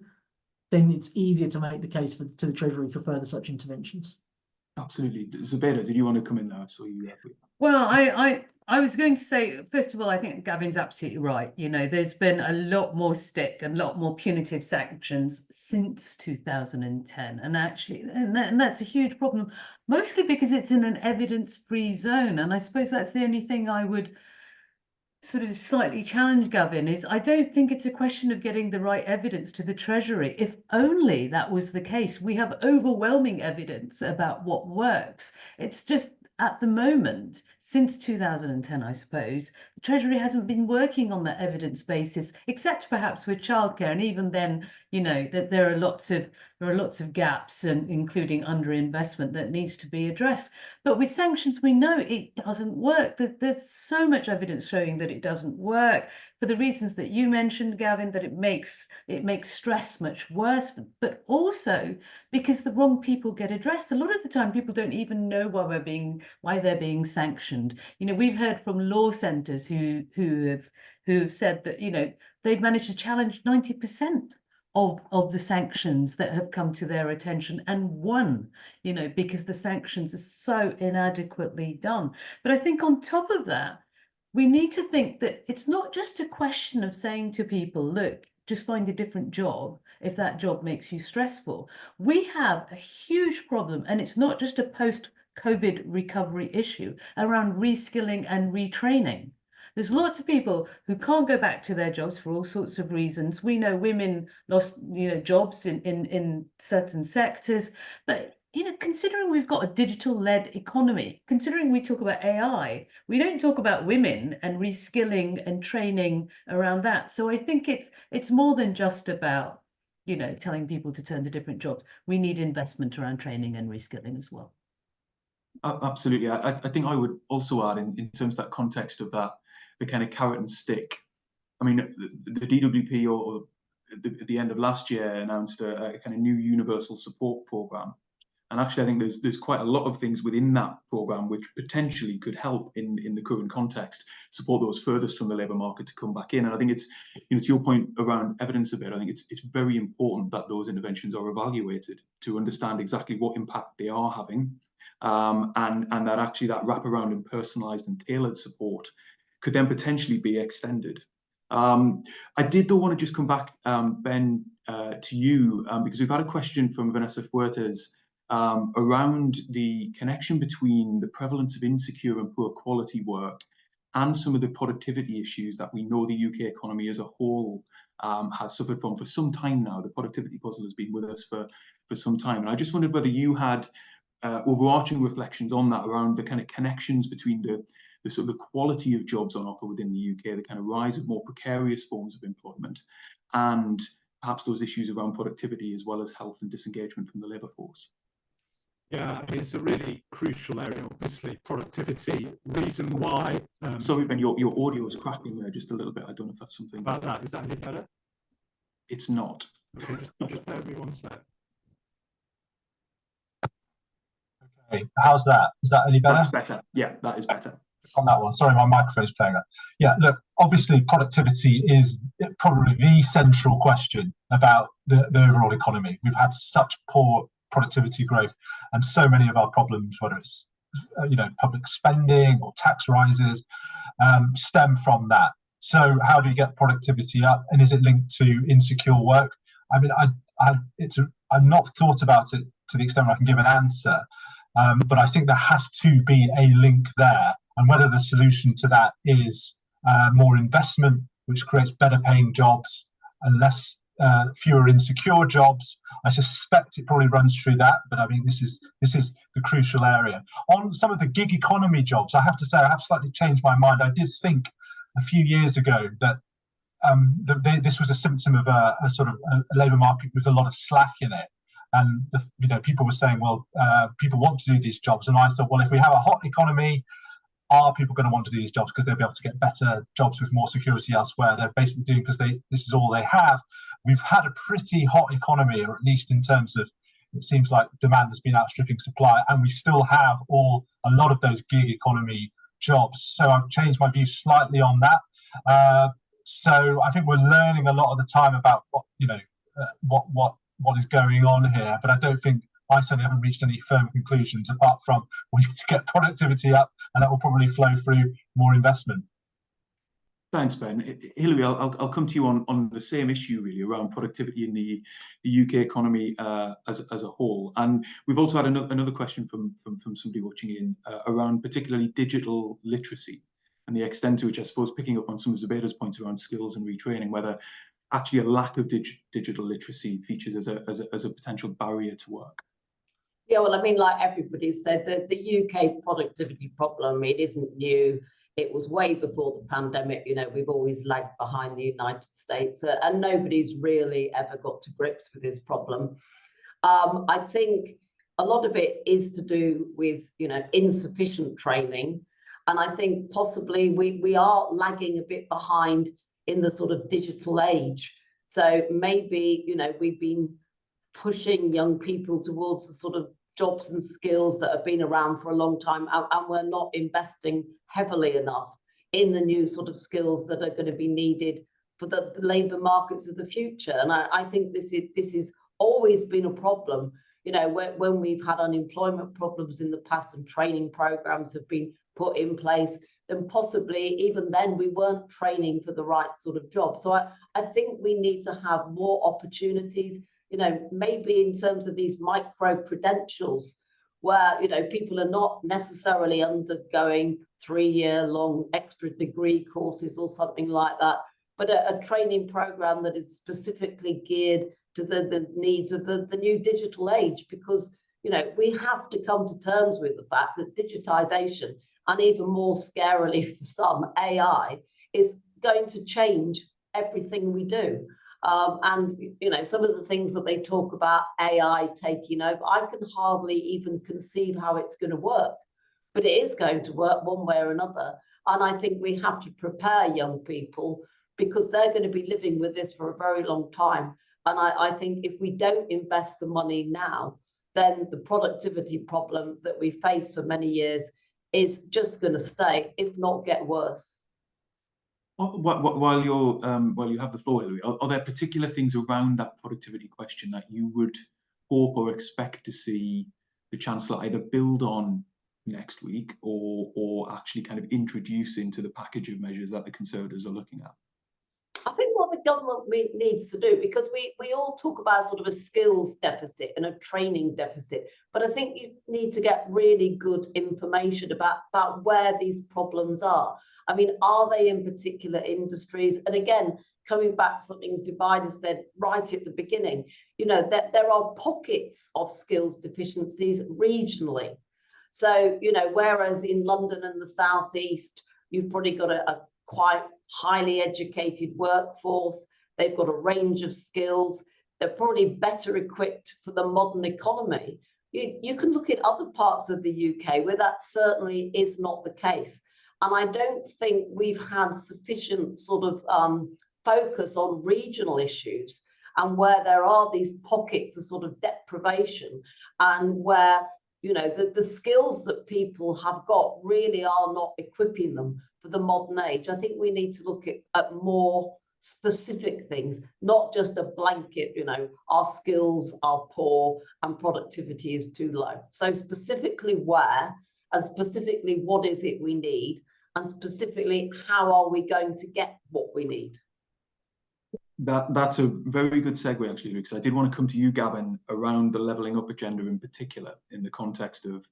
then it's easier to make the case to the Treasury for further such interventions. Absolutely. Zubaida, did you want to come in there? So you. Well, I was going to say, first of all, I think Gavin's absolutely right. There's been a lot more stick and a lot more punitive sanctions since 2010. And actually, and that's a huge problem, mostly because it's in an evidence-free zone. And I suppose that's the only thing I would sort of slightly challenge Gavin is I don't think it's a question of getting the right evidence to the Treasury. If only that was the case. We have overwhelming evidence about what works. It's just at the moment, since 2010, I suppose, the Treasury hasn't been working on that evidence basis, except perhaps with childcare. And even then, that there are lots of gaps, and including underinvestment that needs to be addressed. But with sanctions, we know it doesn't work. There's so much evidence showing that it doesn't work for the reasons that you mentioned, Gavin, that it makes stress much worse, but also because the wrong people get addressed. A lot of the time, people don't even know why they're being sanctioned. We've heard from law centres who have said that they've managed to challenge 90% of the sanctions that have come to their attention and won, because the sanctions are so inadequately done. But I think on top of that, we need to think that it's not just a question of saying to people, look, just find a different job if that job makes you stressful. We have a huge problem, and it's not just a post-COVID recovery issue around reskilling and retraining. There's lots of people who can't go back to their jobs for all sorts of reasons. We know women lost, jobs in certain sectors, but considering we've got a digital-led economy, considering we talk about AI, we don't talk about women and reskilling and training around that. So I think it's more than just about telling people to turn to different jobs. We need investment around training and reskilling as well. Absolutely. I think I would also add in terms of that context of that, the kind of carrot and stick. I mean, the DWP or at the end of last year announced a kind of new universal support program. And actually, I think there's quite a lot of things within that program which potentially could help in the current context, support those furthest from the labour market to come back in. And I think it's, to your point around evidence a bit, I think it's very important that those interventions are evaluated to understand exactly what impact they are having, and that actually that wraparound and personalised and tailored support could then potentially be extended. I did though want to just come back, Ben, to you, because we've had a question from Vanessa Fuertes around the connection between the prevalence of insecure and poor quality work and some of the productivity issues that we know the UK economy as a whole has suffered from for some time now. The productivity puzzle has been with us for some time. And I just wondered whether you had overarching reflections on that, around the kind of connections between the sort of the quality of jobs on offer within the UK, the kind of rise of more precarious forms of employment, and perhaps those issues around productivity as well as health and disengagement from the labour force? Yeah, I mean, it's a really crucial area, obviously, productivity. Reason why... Sorry, Ben, your audio is cracking there just a little bit. I don't know if that's something... About that, is that any better? It's not. Okay, just bear with me one sec. Okay, how's that? Is that any better? That's better. Yeah, that is better. On that one, sorry, my microphone is playing up. Yeah, look, obviously productivity is probably the central question about the overall economy. We've had such poor productivity growth, and so many of our problems, whether it's public spending or tax rises, stem from that. So how do you get productivity up, and is it linked to insecure work? I mean, I've not thought about it to the extent where I can give an answer, but I think there has to be a link there, and whether the solution to that is more investment, which creates better paying jobs and fewer insecure jobs. I suspect it probably runs through that, but I mean, this is the crucial area. On some of the gig economy jobs, I have to say I have slightly changed my mind. I did think a few years ago that this was a symptom of a sort of a labour market with a lot of slack in it, and people were saying, well, people want to do these jobs, and I thought, well, if we have a hot economy, are people going to want to do these jobs because they'll be able to get better jobs with more security elsewhere? They're basically doing because this is all they have. We've had a pretty hot economy, or at least in terms of, it seems like demand has been outstripping supply, and we still have a lot of those gig economy jobs. So I've changed my view slightly on that. So I think we're learning a lot of the time about what is going on here, but I certainly haven't reached any firm conclusions apart from we need to get productivity up, and that will probably flow through more investment. Thanks, Ben. Hilary, I'll come to you on the same issue really around productivity in the UK economy as a whole. And we've also had another question from somebody watching in around particularly digital literacy and the extent to which, I suppose, picking up on some of Zubaida's points around skills and retraining, whether actually a lack of digital literacy features as a potential barrier to work. Yeah, well, I mean, like everybody said, the UK productivity problem, it isn't new. It was way before the pandemic. We've always lagged behind the United States, and nobody's really ever got to grips with this problem. I think a lot of it is to do with, insufficient training. And I think possibly we are lagging a bit behind in the sort of digital age. So maybe, we've been pushing young people towards the sort of jobs and skills that have been around for a long time, and we're not investing heavily enough in the new sort of skills that are going to be needed for the labour markets of the future. And I think this is always been a problem. When we've had unemployment problems in the past and training programs have been put in place, then possibly even then we weren't training for the right sort of job. So I think we need to have more opportunities, maybe in terms of these micro credentials where, people are not necessarily undergoing 3-year-long extra degree courses or something like that, but a training program that is specifically geared to the needs of the new digital age, because, we have to come to terms with the fact that digitization, and even more scarily for some, AI, is going to change everything we do. And, some of the things that they talk about AI taking over, I can hardly even conceive how it's going to work, but it is going to work one way or another. And I think we have to prepare young people, because they're going to be living with this for a very long time. And I think if we don't invest the money now, then the productivity problem that we faced for many years is just going to stay, if not get worse. While you have the floor, Hilary, are there particular things around that productivity question that you would hope or expect to see the Chancellor either build on next week or actually kind of introduce into the package of measures that the Conservatives are looking at? I think what the government needs to do, because we all talk about sort of a skills deficit and a training deficit, but I think you need to get really good information about where these problems are. I mean, are they in particular industries? And again, coming back to something Zubaida said right at the beginning, that there are pockets of skills deficiencies regionally. So, whereas in London and the South East, you've probably got a quite highly educated workforce, they've got a range of skills, they're probably better equipped for the modern economy. You can look at other parts of the UK where that certainly is not the case. And I don't think we've had sufficient sort of focus on regional issues, and where there are these pockets of sort of deprivation, and where, you know, the skills that people have got really are not equipping them for the modern age. I think we need to look at more specific things, not just a blanket, you know, our skills are poor and productivity is too low. So specifically where, and specifically what is it we need, and specifically how are we going to get what we need. That's a very good segue, actually, because I did want to come to you, Gavin, around the levelling up agenda in particular, in the context of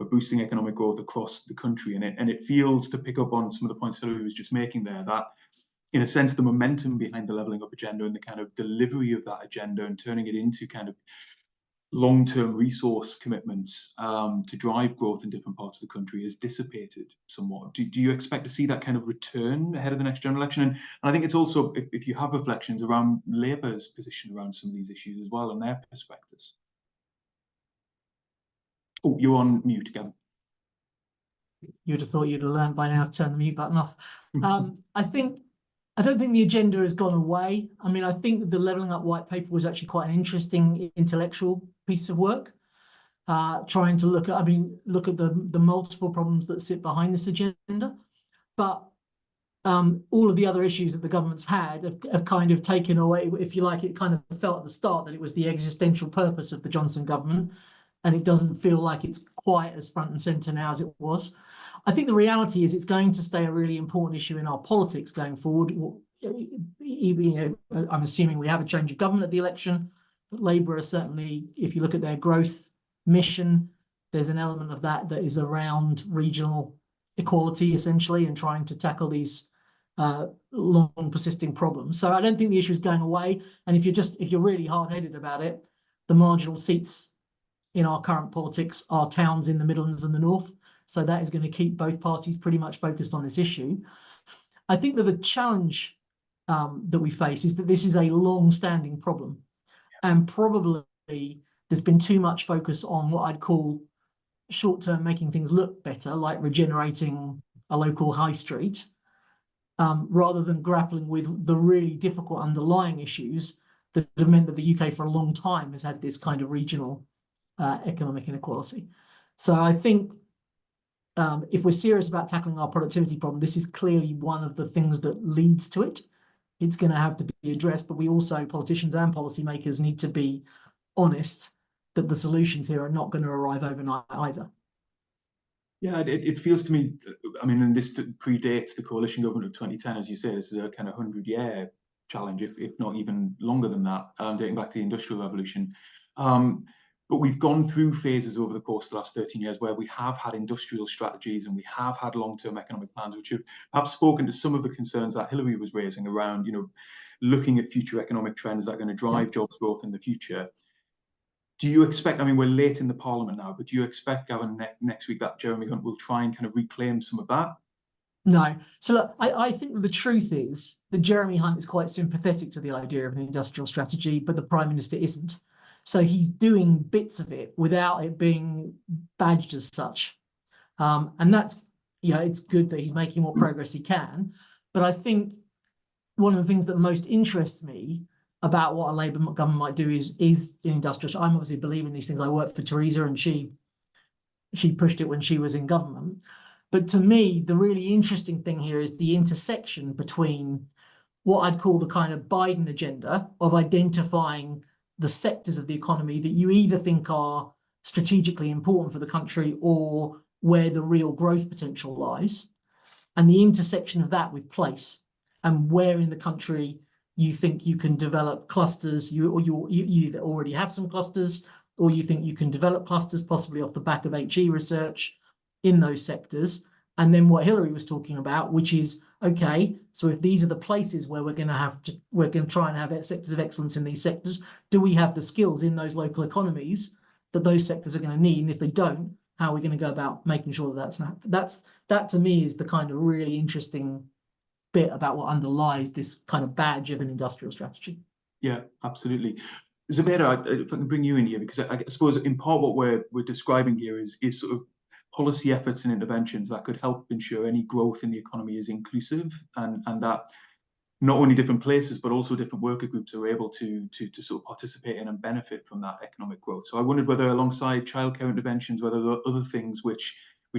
boosting economic growth across the country. And it feels, to pick up on some of the points Hilary was just making there, that in a sense, the momentum behind the levelling up agenda and the kind of delivery of that agenda and turning it into kind of long-term resource commitments to drive growth in different parts of the country is dissipated somewhat. Do you expect to see that kind of return ahead of the next general election? And I think it's also, if you have reflections around Labour's position around some of these issues as well and their perspectives. Oh, you're on mute, Gavin. You'd have thought you'd have learned by now to turn the mute button off. I don't think the agenda has gone away. I mean, I think the Levelling Up White Paper was actually quite an interesting intellectual piece of work, trying to look at the multiple problems that sit behind this agenda. But all of the other issues that the government's had have kind of taken away, if you like, it kind of felt at the start that it was the existential purpose of the Johnson government, and it doesn't feel like it's quite as front and centre now as it was. I think the reality is it's going to stay a really important issue in our politics going forward. I'm assuming we have a change of government at the election, but Labour are certainly, if you look at their growth mission, there's an element of that is around regional equality, essentially, and trying to tackle these long persisting problems. So I don't think the issue is going away. And if you're really hard-headed about it, the marginal seats in our current politics are towns in the Midlands and the North. So that is going to keep both parties pretty much focused on this issue. I think that the challenge that we face is that this is a long-standing problem. And probably there's been too much focus on what I'd call short-term making things look better, like regenerating a local high street, rather than grappling with the really difficult underlying issues that have meant that the UK for a long time has had this kind of regional economic inequality. So I think if we're serious about tackling our productivity problem, this is clearly one of the things that leads to it. It's going to have to be addressed, but we also, politicians and policymakers, need to be honest that the solutions here are not going to arrive overnight either. Yeah, it feels to me, I mean, and this predates the coalition government of 2010, as you say. This is a kind of 100-year challenge, if not even longer than that, dating back to the Industrial Revolution. But we've gone through phases over the course of the last 13 years where we have had industrial strategies and we have had long-term economic plans, which have perhaps spoken to some of the concerns that Hilary was raising around, you know, looking at future economic trends that are going to drive jobs growth in the future. Do you expect, I mean, we're late in the Parliament now, but do you expect, Gavin, next week that Jeremy Hunt will try and kind of reclaim some of that? No. So look, I think that the truth is that Jeremy Hunt is quite sympathetic to the idea of an industrial strategy, but the Prime Minister isn't. So he's doing bits of it without it being badged as such. And that's, you know, it's good that he's making what progress he can. But I think one of the things that most interests me about what a Labour government might do is in industrial. I'm obviously believing these things. I worked for Theresa and she pushed it when she was in government. But to me, the really interesting thing here is the intersection between what I'd call the kind of Biden agenda of identifying the sectors of the economy that you either think are strategically important for the country or where the real growth potential lies, and the intersection of that with place and where in the country you think you can develop clusters, you either already have some clusters or you think you can develop clusters possibly off the back of HE research in those sectors. And then what Hilary was talking about, which is, okay, so if these are the places where we're going to try and have sectors of excellence in these sectors, do we have the skills in those local economies that those sectors are going to need? And if they don't, how are we going to go about making sure that that to me is the kind of really interesting bit about what underlies this kind of badge of an industrial strategy. Yeah, absolutely. Zubaida, if I can bring you in here, because I suppose in part what we're describing here is sort of policy efforts and interventions that could help ensure any growth in the economy is inclusive, and that not only different places but also different worker groups are able to sort of participate in and benefit from that economic growth. So I wondered whether, alongside childcare interventions, whether there are other things which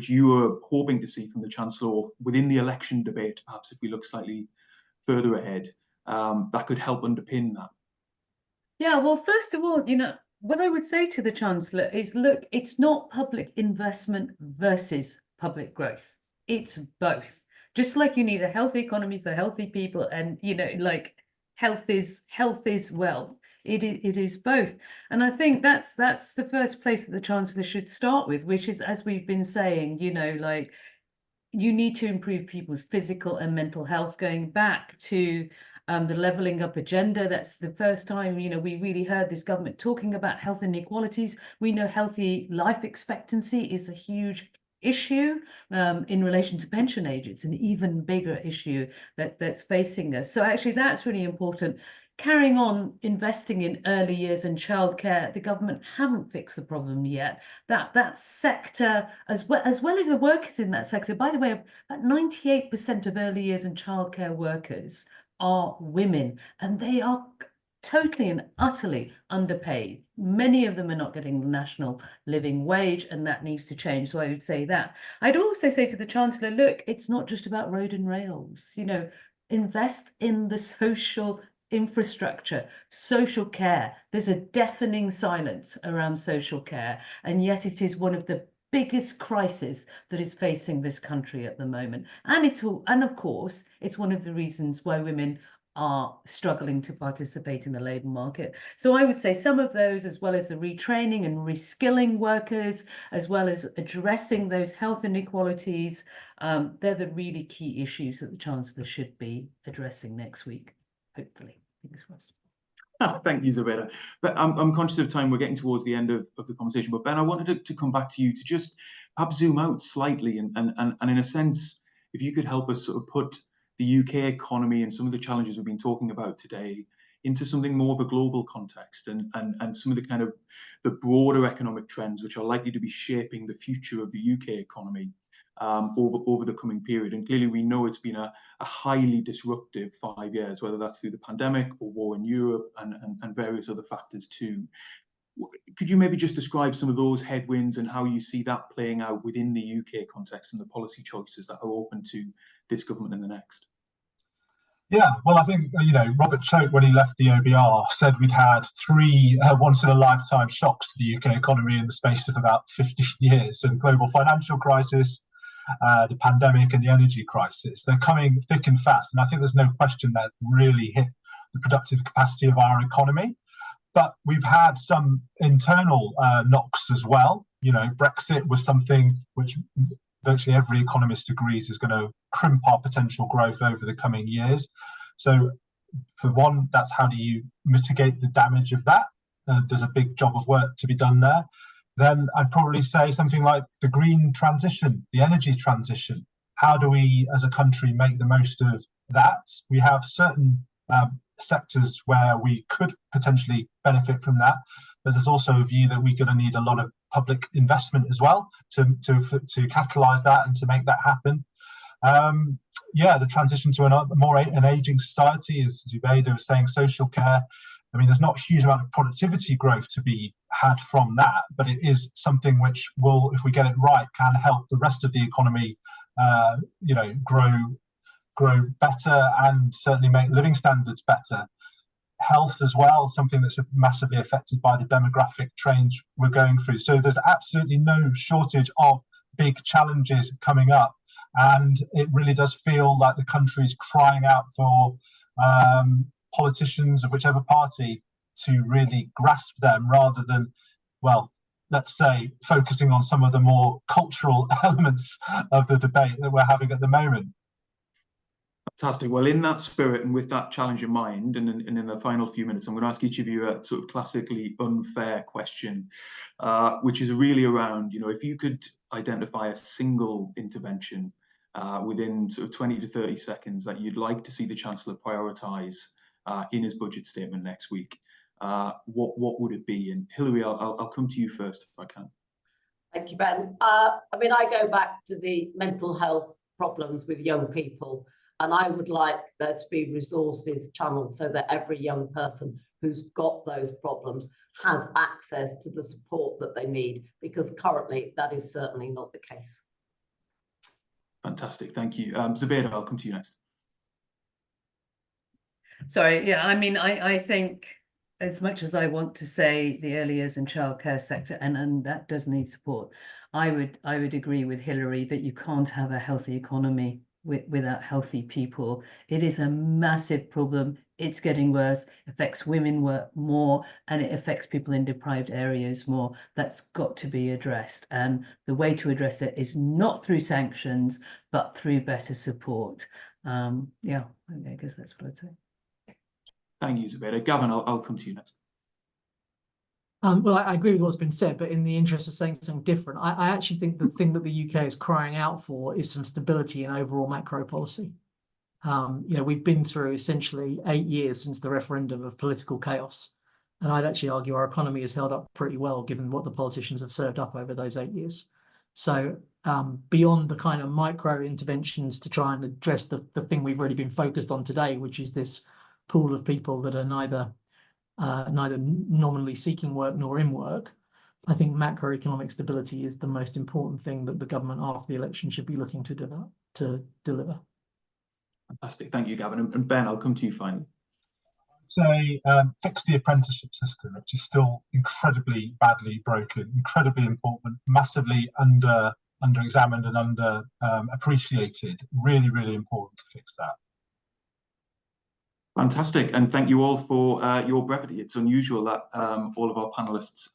you are hoping to see from the Chancellor, or within the election debate, perhaps if we look slightly further ahead, that could help underpin that. Yeah, well, first of all, what I would say to the Chancellor is, look, it's not public investment versus public growth. It's both. Just like you need a healthy economy for healthy people, and like health is wealth. It is both, and I think that's the first place that the Chancellor should start with, which is, as we've been saying, like, you need to improve people's physical and mental health, going back to the levelling up agenda. That's the first time, we really heard this government talking about health inequalities. We know healthy life expectancy is a huge issue in relation to pension age. It's an even bigger issue that's facing us. So actually, that's really important. Carrying on investing in early years and childcare, the government haven't fixed the problem yet. That sector, as well as the workers in that sector, by the way, about 98% of early years and childcare workers are women, and they are totally and utterly underpaid. Many of them are not getting the national living wage, and that needs to change. So I would say that. I'd also say to the Chancellor, look, it's not just about road and rails. Invest in the social infrastructure, social care. There's a deafening silence around social care, and yet it is one of the biggest crisis that is facing this country at the moment. And of course, it's one of the reasons why women are struggling to participate in the labour market. So I would say some of those, as well as the retraining and reskilling workers, as well as addressing those health inequalities, they're the really key issues that the Chancellor should be addressing next week, hopefully. Fingers crossed. Thank you, Zubaida. But I'm conscious of time. We're getting towards the end of the conversation. But Ben, I wanted to come back to you to just perhaps zoom out slightly and in a sense, if you could help us sort of put the UK economy and some of the challenges we've been talking about today into something more of a global context, and some of the kind of the broader economic trends which are likely to be shaping the future of the UK economy over the coming period. And clearly we know it's been a highly disruptive 5 years, whether that's through the pandemic or war in Europe and various other factors too. Could you maybe just describe some of those headwinds and how you see that playing out within the UK context and the policy choices that are open to this government and the next? Yeah, well, I think, Robert Choate, when he left the OBR, said we'd had 3 once-in-a-lifetime shocks to the UK economy in the space of about 15 years. So the global financial crisis, the pandemic, and the energy crisis. They're coming thick and fast. And I think there's no question that really hit the productive capacity of our economy. But we've had some internal knocks as well. Brexit was something which virtually every economist agrees is going to crimp our potential growth over the coming years. So for one, that's how do you mitigate the damage of that? There's a big job of work to be done there. Then I'd probably say something like the green transition, the energy transition. How do we as a country make the most of that? We have certain sectors where we could potentially benefit from that, but there's also a view that we're going to need a lot of public investment as well to catalyse that and to make that happen. The transition to an ageing society, as Zubaida was saying, social care. I mean, there's not a huge amount of productivity growth to be had from that, but it is something which will, if we get it right, can help the rest of the economy, grow better and certainly make living standards better. Health as well, something that's massively affected by the demographic change we're going through. So there's absolutely no shortage of big challenges coming up. And it really does feel like the country's crying out for politicians of whichever party to really grasp them rather than, well, let's say, focusing on some of the more cultural elements of the debate that we're having at the moment. Fantastic. Well, in that spirit and with that challenge in mind, and in the final few minutes, I'm going to ask each of you a sort of classically unfair question, which is really around, if you could identify a single intervention within sort of 20 to 30 seconds that you'd like to see the Chancellor prioritise in his budget statement next week, what would it be? And Hilary, I'll come to you first if I can. Thank you, Ben. I mean, I go back to the mental health problems with young people, and I would like there to be resources channeled so that every young person who's got those problems has access to the support that they need, because currently that is certainly not the case. Fantastic, thank you. Zubaida, I'll come to you next. Sorry, yeah, I mean, I think as much as I want to say the early years and childcare sector, and that does need support, I would agree with Hilary that you can't have a healthy economy without healthy people. It is a massive problem. It's getting worse, affects women more, and it affects people in deprived areas more. That's got to be addressed. And the way to address it is not through sanctions, but through better support. Yeah, I guess that's what I'd say. Thank you, Zubaida. Gavin, I'll come to you next. Well, I agree with what's been said, but in the interest of saying something different, I actually think the thing that the UK is crying out for is some stability in overall macro policy. You know, we've been through essentially 8 years since the referendum of political chaos. And I'd actually argue our economy has held up pretty well, given what the politicians have served up over those 8 years. So beyond the kind of micro interventions to try and address the thing we've really been focused on today, which is this pool of people that are neither nominally seeking work nor in work, I think macroeconomic stability is the most important thing that the government after the election should be looking to deliver. Fantastic, thank you, Gavin. And Ben, I'll come to you finally. Say fix the apprenticeship system, which is still incredibly badly broken, incredibly important, massively under-examined and under-appreciated. Really, really important to fix that. Fantastic, and thank you all for your brevity. It's unusual that all of our panelists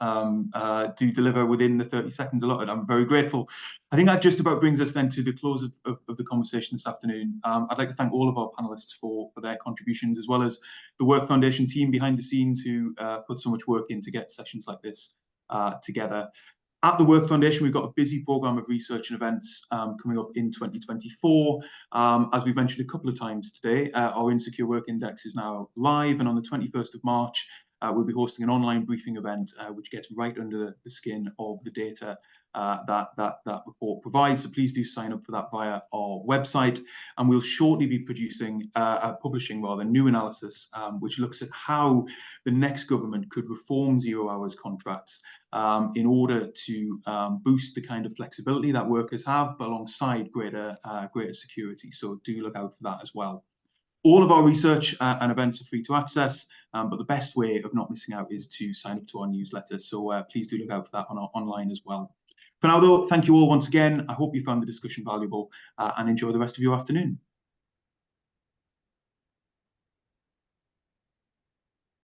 do deliver within the 30 seconds allotted. I'm very grateful. I think that just about brings us then to the close of the conversation this afternoon. I'd like to thank all of our panelists for their contributions, as well as the Work Foundation team behind the scenes who put so much work in to get sessions like this together. At the Work Foundation, we've got a busy programme of research and events coming up in 2024. As we've mentioned a couple of times today, our Insecure Work Index is now live, and on the 21st of March, we'll be hosting an online briefing event which gets right under the skin of the data that report provides. So please do sign up for that via our website, and we'll shortly be publishing new analysis which looks at how the next government could reform 0 hours contracts in order to boost the kind of flexibility that workers have, but alongside greater security. So do look out for that as well. All of our research and events are free to access, but the best way of not missing out is to sign up to our newsletter. So please do look out for that online as well. For now, though, thank you all once again. I hope you found the discussion valuable and enjoy the rest of your afternoon.